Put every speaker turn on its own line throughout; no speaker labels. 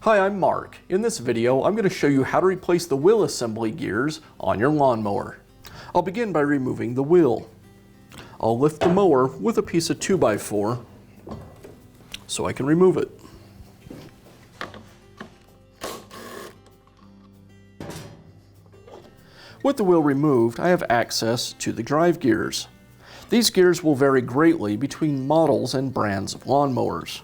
Hi, I'm Mark. In this video, I'm going to show you how to replace the wheel assembly gears on your lawnmower. I'll begin by removing the wheel. I'll lift the mower with a piece of 2x4 so I can remove it. With the wheel removed, I have access to the drive gears. These gears will vary greatly between models and brands of lawnmowers.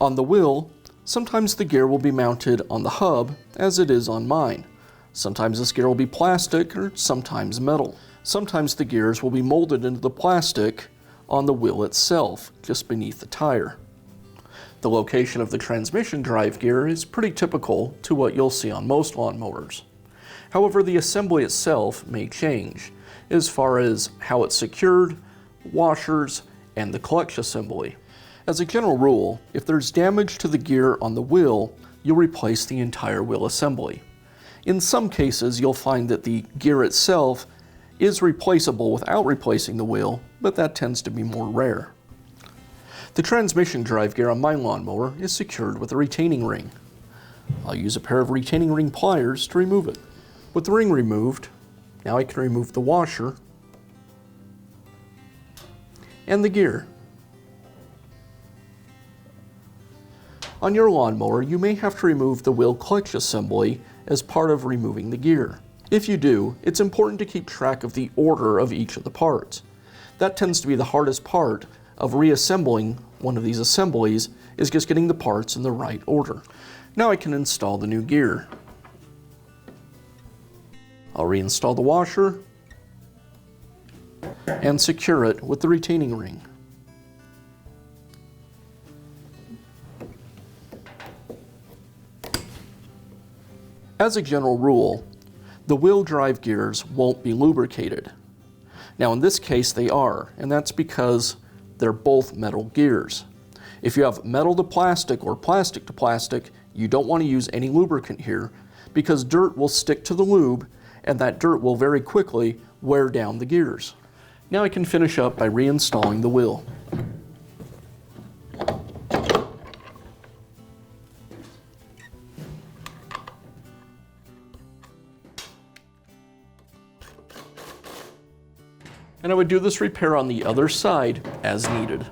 On the wheel, sometimes the gear will be mounted on the hub, as it is on mine. Sometimes this gear will be plastic or sometimes metal. Sometimes the gears will be molded into the plastic on the wheel itself, just beneath the tire. The location of the transmission drive gear is pretty typical to what you'll see on most lawnmowers. However, the assembly itself may change, as far as how it's secured, washers, and the clutch assembly. As a general rule, if there's damage to the gear on the wheel, you'll replace the entire wheel assembly. In some cases, you'll find that the gear itself is replaceable without replacing the wheel, but that tends to be more rare. The transmission drive gear on my lawnmower is secured with a retaining ring. I'll use a pair of retaining ring pliers to remove it. With the ring removed, now I can remove the washer and the gear. On your lawnmower, you may have to remove the wheel clutch assembly as part of removing the gear. If you do, it's important to keep track of the order of each of the parts. That tends to be the hardest part of reassembling one of these assemblies, is just getting the parts in the right order. Now I can install the new gear. I'll reinstall the washer and secure it with the retaining ring. As a general rule, the wheel drive gears won't be lubricated. Now in this case they are, and that's because they're both metal gears. If you have metal to plastic or plastic to plastic, you don't want to use any lubricant here because dirt will stick to the lube and that dirt will very quickly wear down the gears. Now I can finish up by reinstalling the wheel. And I would do this repair on the other side as needed.